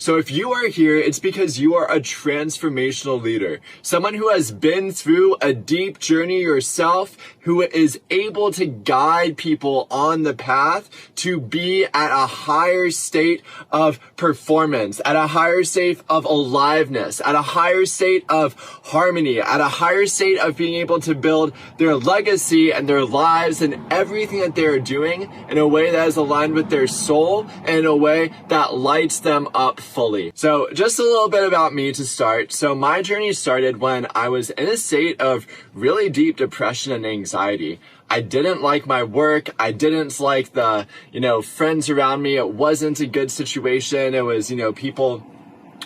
So if you are here, it's because you are a transformational leader, someone who has been through a deep journey yourself, who is able to guide people on the path to be at a higher state of performance, at a higher state of aliveness, at a higher state of harmony, at a higher state of being able to build their legacy and their lives and everything that they are doing in a way that is aligned with their soul and in a way that lights them up fully. So just a little bit about me to start. So my journey started when I was in a state of really deep depression and anxiety. I didn't like my work. I didn't like the, friends around me. It wasn't a good situation. It was, people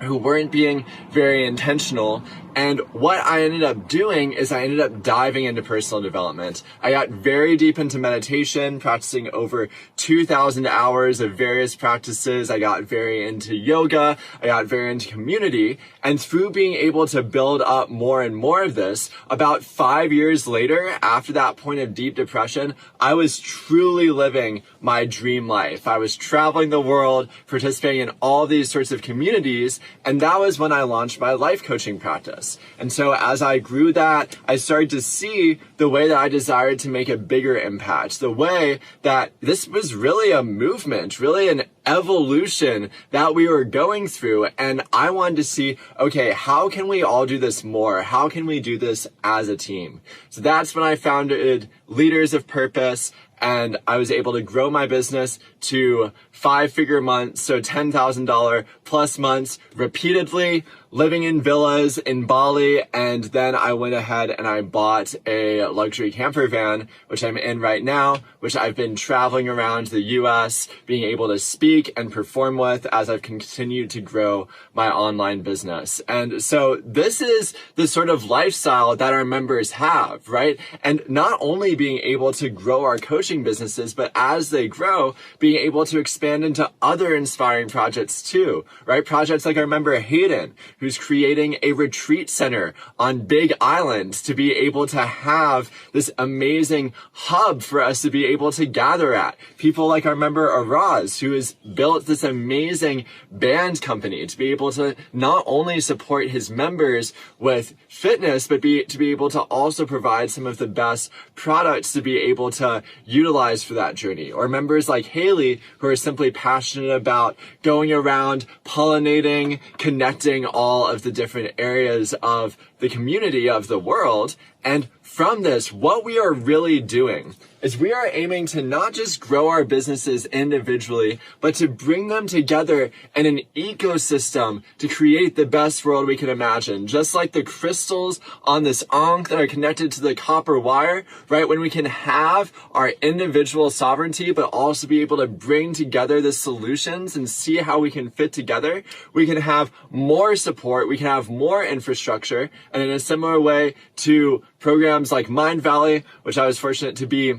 who weren't being very intentional. And what I ended up doing is I ended up diving into personal development. I got very deep into meditation, practicing over 2,000 hours of various practices. I got very into yoga. I got very into community. And through being able to build up more and more of this, about 5 years later, after that point of deep depression, I was truly living my dream life. I was traveling the world, participating in all these sorts of communities. And that was when I launched my life coaching practice. And so as I grew that, I started to see the way that I desired to make a bigger impact, the way that this was really a movement, really an evolution that we were going through. And I wanted to see, okay, how can we all do this more? How can we do this as a team? So that's when I founded Leaders of Purpose. And I was able to grow my business to 5-figure months, so $10,000 plus months repeatedly, living in villas in Bali. And then I went ahead and I bought a luxury camper van, which I'm in right now, which I've been traveling around the US, being able to speak and perform with as I've continued to grow my online business. And so this is the sort of lifestyle that our members have, right? And not only being able to grow our coaching businesses, but as they grow, being able to expand into other inspiring projects too, right? Projects like our member Hayden, who's creating a retreat center on Big Island to be able to have this amazing hub for us to be able to gather at. People like our member Araz, who has built this amazing band company to be able to not only support his members with fitness, but to be able to also provide some of the best products to be able to utilize for that journey. Or members like Haley, who are simply passionate about going around, pollinating, connecting all of the different areas of the community of the world. And from this, what we are really doing is we are aiming to not just grow our businesses individually, but to bring them together in an ecosystem to create the best world we can imagine. Just like the crystals on this ankh that are connected to the copper wire, right? When we can have our individual sovereignty, but also be able to bring together the solutions and see how we can fit together, we can have more support, we can have more infrastructure. And in a similar way to programs like Mind Valley, which I was fortunate to be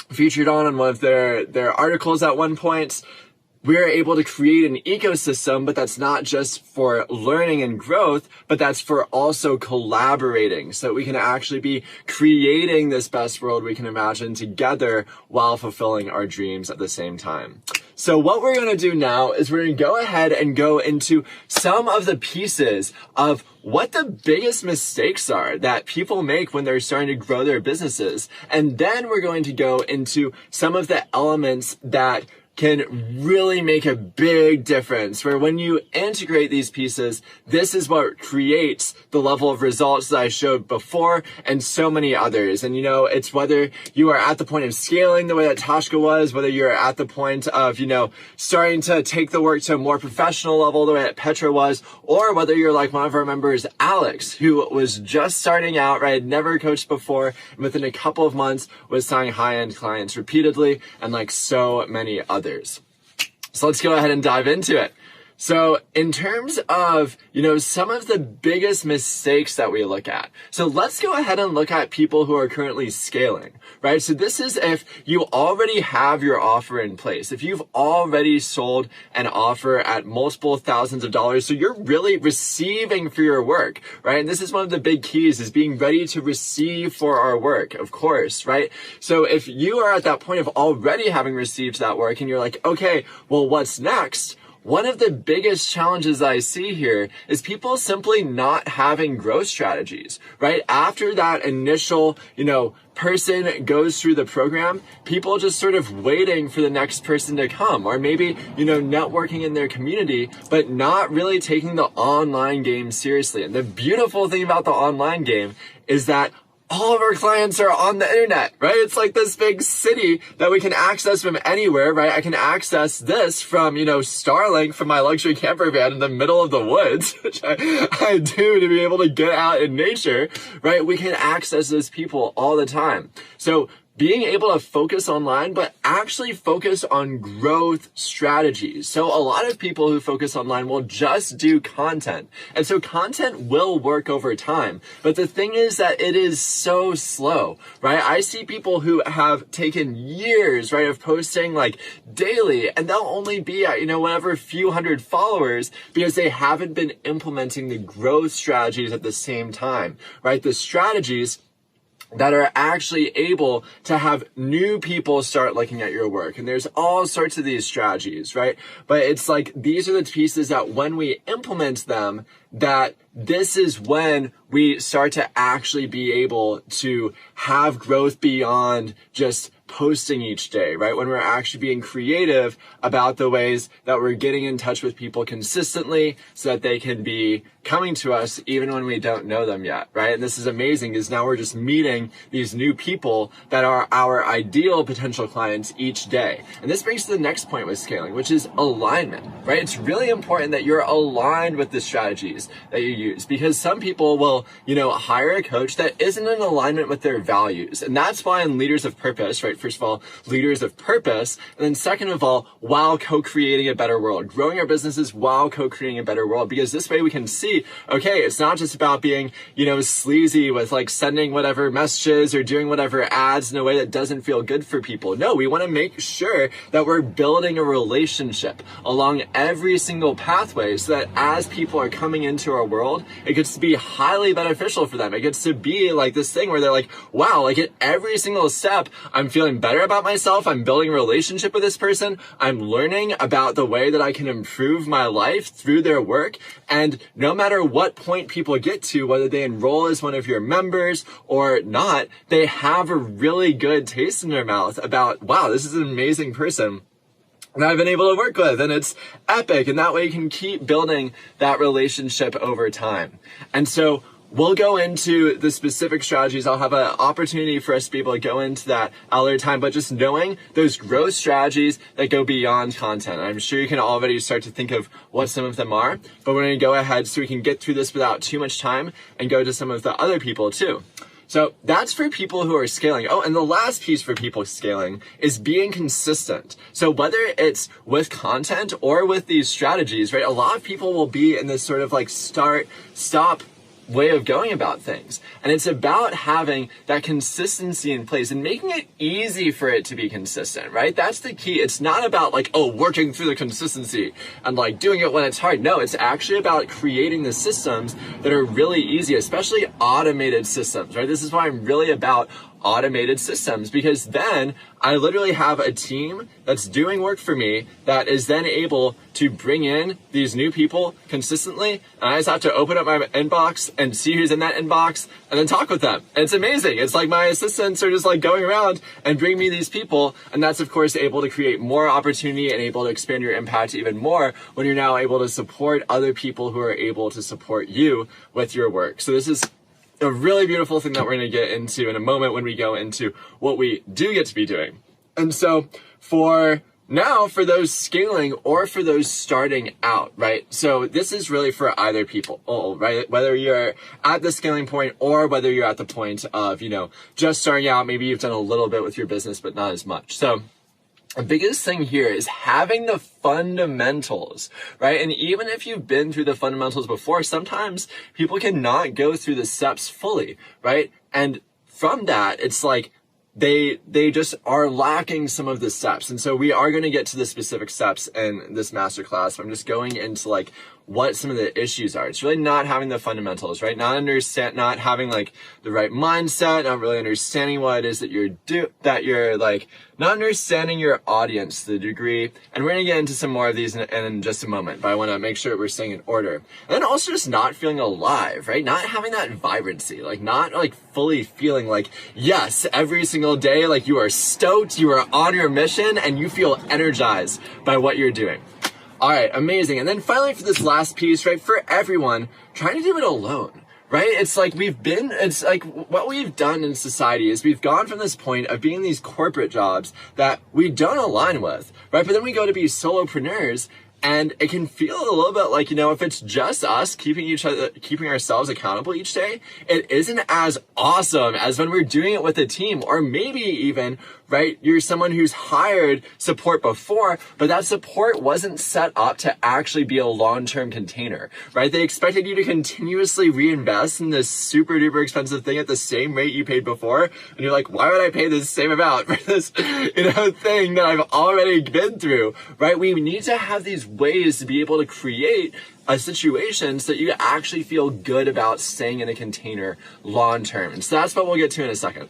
featured on one of their articles at one point, we're able to create an ecosystem, but that's not just for learning and growth, but that's for also collaborating so that we can actually be creating this best world we can imagine together while fulfilling our dreams at the same time. So what we're going to do now is we're going to go ahead and go into some of the pieces of what the biggest mistakes are that people make when they're starting to grow their businesses. And then we're going to go into some of the elements that can really make a big difference, where when you integrate these pieces, this is what creates the level of results that I showed before and so many others. And it's whether you are at the point of scaling the way that Tashka was, whether you're at the point of, starting to take the work to a more professional level the way that Petra was, or whether you're like one of our members, Alex, who was just starting out, right, never coached before, and within a couple of months was signing high-end clients repeatedly, and like so many others. So let's go ahead and dive into it. So in terms of, some of the biggest mistakes that we look at. So let's go ahead and look at people who are currently scaling, right? So this is if you already have your offer in place. If you've already sold an offer at multiple thousands of dollars, so you're really receiving for your work, right? And this is one of the big keys, is being ready to receive for our work, of course, right? So if you are at that point of already having received that work and you're like, okay, well, what's next? one of the biggest challenges I see here is people simply not having growth strategies, right? After that initial, person goes through the program, people just sort of waiting for the next person to come, or maybe, networking in their community, but not really taking the online game seriously. And the beautiful thing about the online game is that all of our clients are on the internet, right? It's like this big city that we can access from anywhere, right? I can access this from, Starlink from my luxury camper van in the middle of the woods, which I do to be able to get out in nature, right? We can access those people all the time. So being able to focus online, but actually focus on growth strategies. So a lot of people who focus online will just do content. And so content will work over time. But the thing is that it is so slow, right? I see people who have taken years, right, of posting like daily, and they'll only be at, whatever few hundred followers because they haven't been implementing the growth strategies at the same time, right? The strategies that are actually able to have new people start looking at your work. And there's all sorts of these strategies, right? But it's like, these are the pieces that when we implement them, that this is when we start to actually be able to have growth beyond just posting each day, right? When we're actually being creative about the ways that we're getting in touch with people consistently so that they can be coming to us even when we don't know them yet, right? And this is amazing because now we're just meeting these new people that are our ideal potential clients each day. And this brings to the next point with scaling, which is alignment, right? It's really important that you're aligned with the strategies that you use, because some people will, hire a coach that isn't in alignment with their values. And that's why in Leaders of Purpose, right? First of all, leaders of purpose. And then second of all, while co-creating a better world, growing our businesses while co-creating a better world, because this way we can see, okay, it's not just about being, sleazy with like sending whatever messages or doing whatever ads in a way that doesn't feel good for people. No, we want to make sure that we're building a relationship along every single pathway so that as people are coming into our world, it gets to be highly beneficial for them. It gets to be like this thing where they're like, wow, like at every single step, I'm feeling better about myself. I'm building a relationship with this person. I'm learning about the way that I can improve my life through their work. And no matter what point people get to, whether they enroll as one of your members or not, they have a really good taste in their mouth about, wow, this is an amazing person that I've been able to work with, and it's epic. And that way you can keep building that relationship over time. And so we'll go into the specific strategies. I'll have an opportunity for us to be able to go into that at a later time, but just knowing those growth strategies that go beyond content. I'm sure you can already start to think of what some of them are, but we're going to go ahead so we can get through this without too much time and go to some of the other people too. So that's for people who are scaling. Oh, and the last piece for people scaling is being consistent. So whether it's with content or with these strategies, right? A lot of people will be in this sort of like start, stop way of going about things. And it's about having that consistency in place and making it easy for it to be consistent, right? That's the key. It's not about like, working through the consistency and like doing it when it's hard. No, it's actually about creating the systems that are really easy, especially automated systems, right? This is why I'm really about automated systems, because then I literally have a team that's doing work for me that is then able to bring in these new people consistently. And I just have to open up my inbox and see who's in that inbox and then talk with them. And it's amazing. It's like my assistants are just like going around and bring me these people. And that's of course able to create more opportunity and able to expand your impact even more when you're now able to support other people who are able to support you with your work. So this is a really beautiful thing that we're going to get into in a moment when we go into what we do get to be doing. And so for now, for those scaling or for those starting out, right? So this is really for either people, right? Whether you're at the scaling point or whether you're at the point of, just starting out, maybe you've done a little bit with your business, but not as much. So the biggest thing here is having the fundamentals, right? And even if you've been through the fundamentals before, sometimes people cannot go through the steps fully, right? And from that, it's like they just are lacking some of the steps. And so we are going to get to the specific steps in this masterclass. I'm just going into like what some of the issues are. It's really not having the fundamentals, right? Not having like the right mindset, not really understanding what it is that you're like, not understanding your audience to the degree. And we're going to get into some more of these in just a moment, but I want to make sure we're staying in order. And then also just not feeling alive, right? Not having that vibrancy, like not like fully feeling like, yes, every single day, like you are stoked, you are on your mission, and you feel energized by what you're doing. All right, amazing. And then finally for this last piece, right, for everyone, trying to do it alone. Right? It's like what we've done in society is we've gone from this point of being these corporate jobs that we don't align with, right? But then we go to be solopreneurs, and it can feel a little bit like, if it's just us keeping ourselves accountable each day, it isn't as awesome as when we're doing it with a team, or maybe even, right, you're someone who's hired support before, but that support wasn't set up to actually be a long-term container, right? They expected you to continuously reinvest in this super duper expensive thing at the same rate you paid before. And you're like, why would I pay the same amount for this, thing that I've already been through, right? We need to have these ways to be able to create a situation so that you actually feel good about staying in a container long-term. And so that's what we'll get to in a second.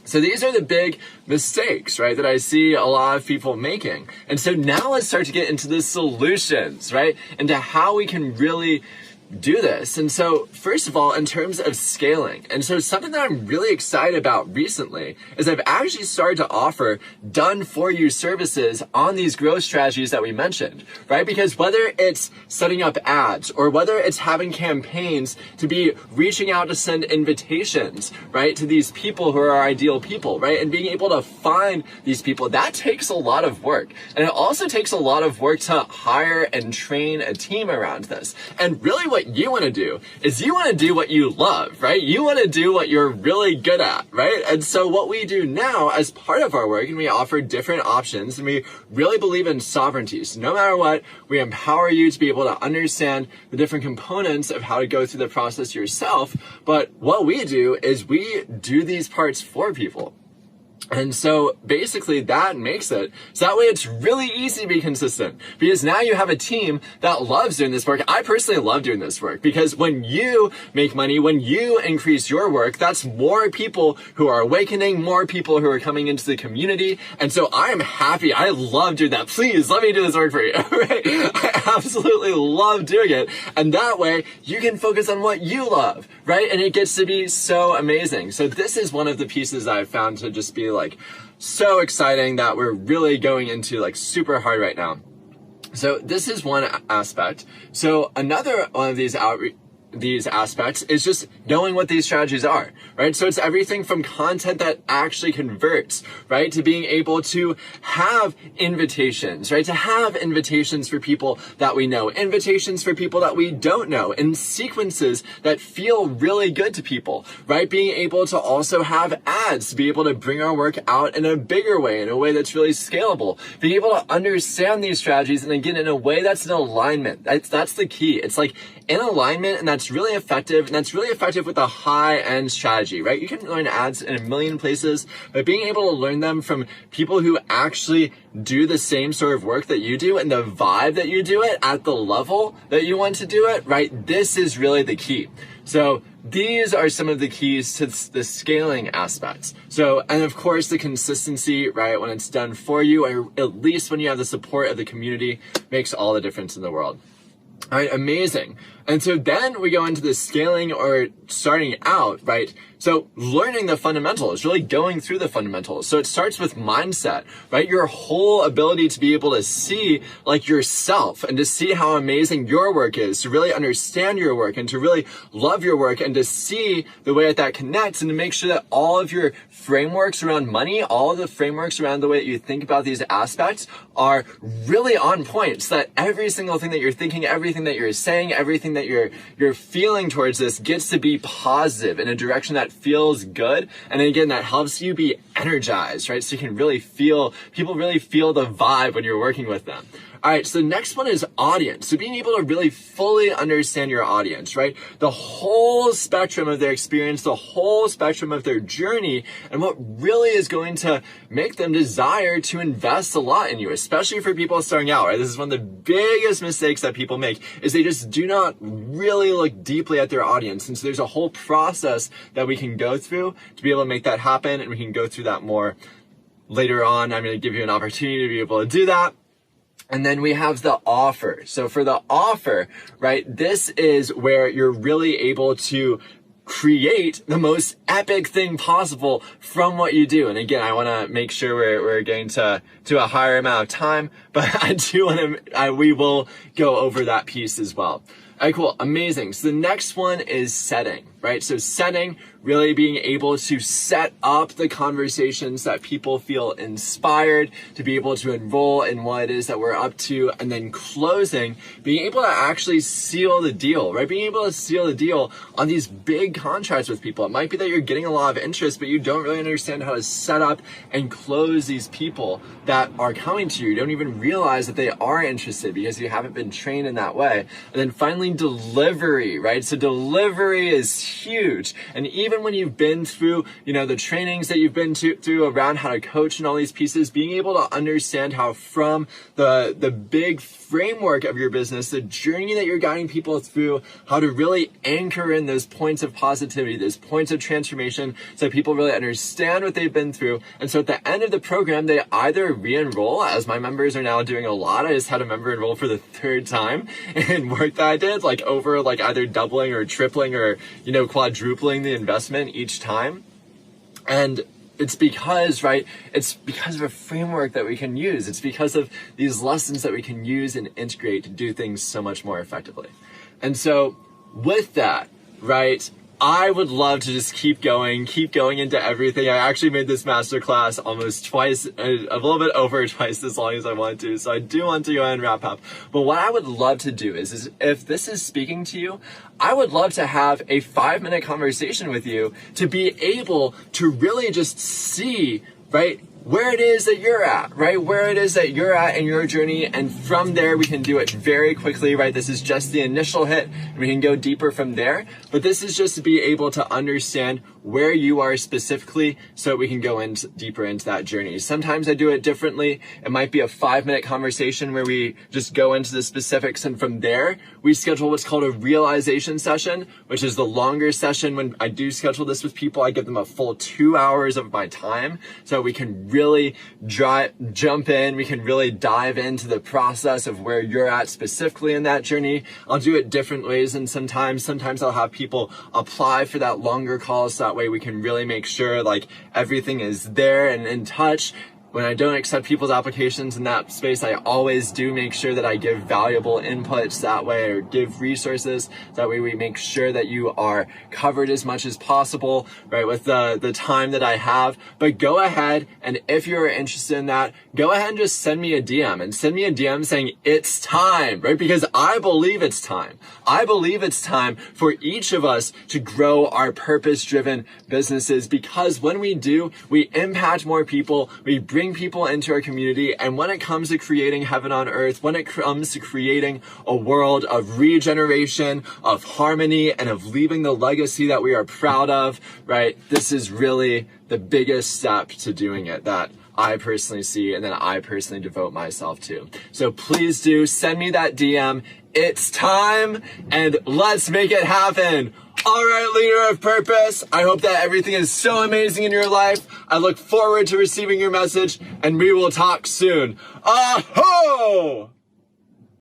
So these are the big mistakes, right, that I see a lot of people making. And so now let's start to get into the solutions, right, into how we can really do this. And so first of all, in terms of scaling, and so something that I'm really excited about recently is I've actually started to offer done for you services on these growth strategies that we mentioned, right? Because whether it's setting up ads or whether it's having campaigns to be reaching out to send invitations, right, to these people who are our ideal people, right? And being able to find these people, that takes a lot of work. And it also takes a lot of work to hire and train a team around this. And really what you want to do is you want to do what you love, right? You want to do what you're really good at, right? And so what we do now as part of our work, and we offer different options, and we really believe in sovereignty. So no matter what, we empower you to be able to understand the different components of how to go through the process yourself. But what we do is we do these parts for people. And so basically that makes it so that way it's really easy to be consistent, because now you have a team that loves doing this work. I personally love doing this work because when you make money, when you increase your work, that's more people who are awakening, more people who are coming into the community. And so I'm happy. I love doing that. Please let me do this work for you. Right? I absolutely love doing it. And that way you can focus on what you love, right? And it gets to be so amazing. So this is one of the pieces that I've found to just be like so exciting that we're really going into like super hard right now. So this is one aspect. So another one of these aspects is just knowing what these strategies are, right? So it's everything from content that actually converts, right? To being able to have invitations, right? To have invitations for people that we know, invitations for people that we don't know, and sequences that feel really good to people, right? Being able to also have ads to be able to bring our work out in a bigger way, in a way that's really scalable, being able to understand these strategies and again, in a way that's in alignment. That's the key. It's like in alignment, and that's really effective, and that's really effective with a high-end strategy, right? You can learn ads in a million places, but being able to learn them from people who actually do the same sort of work that you do and the vibe that you do it at the level that you want to do it, right? This is really the key. So these are some of the keys to the scaling aspects. So, and of course the consistency, right? When it's done for you, or at least when you have the support of the community, makes all the difference in the world. All right, amazing. And so then we go into the scaling or starting out, right? So learning the fundamentals, really going through the fundamentals. So it starts with mindset, right? Your whole ability to be able to see like yourself and to see how amazing your work is, to really understand your work and to really love your work and to see the way that connects and to make sure that all of your frameworks around money, all of the frameworks around the way that you think about these aspects are really on point, so that every single thing that you're thinking, everything that you're saying, everything that you're feeling towards this gets to be positive in a direction that feels good. And again, that helps you be energized, right? So you can really feel, people really feel the vibe when you're working with them. All right, so the next one is audience. So being able to really fully understand your audience, right? The whole spectrum of their experience, the whole spectrum of their journey, and what really is going to make them desire to invest a lot in you, especially for people starting out, right? This is one of the biggest mistakes that people make, is they just do not really look deeply at their audience. And so there's a whole process that we can go through to be able to make that happen, and we can go through that more later on. I'm going to give you an opportunity to be able to do that. And then we have the offer. So for the offer, right, this is where you're really able to create the most epic thing possible from what you do. And again, I want to make sure we're getting to a higher amount of time, but I do want to, we will go over that piece as well. All right, cool. Amazing. So the next one is setting, right? So setting, really being able to set up the conversations that people feel inspired to be able to enroll in what it is that we're up to. And then closing, being able to actually seal the deal, right? Being able to seal the deal on these big contracts with people. It might be that you're getting a lot of interest, but you don't really understand how to set up and close these people that are coming to you. You don't even realize that they are interested because you haven't been trained in that way. And then finally, delivery, right? So delivery is huge. And even when you've been through, the trainings that you've been through around how to coach and all these pieces, being able to understand how from the big framework of your business, the journey that you're guiding people through, how to really anchor in those points of positivity, those points of transformation, so people really understand what they've been through. And so at the end of the program, they either re-enroll, as my members are now doing a lot. I just had a member enroll for the third time in work that I did, over either doubling or tripling or, quadrupling the investment each time. And it's because, right, it's because of a framework that we can use. It's because of these lessons that we can use and integrate to do things so much more effectively. And so with that, right, I would love to just keep going into everything. I actually made this masterclass almost twice, a little bit over twice as long as I wanted to. So I do want to go ahead and wrap up. But what I would love to do is if this is speaking to you, I would love to have a 5-minute conversation with you to be able to really just see, right, where it is that you're at, right? Where it is that you're at in your journey. And from there, we can do it very quickly, right? This is just the initial hit. We can go deeper from there. But this is just to be able to understand where you are specifically so we can go deeper into that journey. Sometimes I do it differently. It might be a 5-minute conversation where we just go into the specifics. And from there, we schedule what's called a realization session, which is the longer session. When I do schedule this with people, I give them a full 2 hours of my time so we can really jump in. We can really dive into the process of where you're at specifically in that journey. I'll do it different ways, and sometimes I'll have people apply for that longer call, so that way we can really make sure everything is there and in touch. When I don't accept people's applications in that space, I always do make sure that I give valuable inputs that way, or give resources. That way we make sure that you are covered as much as possible, right, with the time that I have. But go ahead, and if you're interested in that, go ahead and just send me a DM, and send me a DM saying it's time, right? Because I believe it's time. I believe it's time for each of us to grow our purpose-driven businesses, because when we do, we impact more people, we bring people into our community. And when it comes to creating heaven on earth, when it comes to creating a world of regeneration, of harmony, and of leaving the legacy that we are proud of, right? This is really the biggest step to doing it that I personally see, and then I personally devote myself to. So please do send me that DM. It's time, and let's make it happen. All right, leader of purpose, I hope that everything is so amazing in your life. I look forward to receiving your message, and we will talk soon. Aho!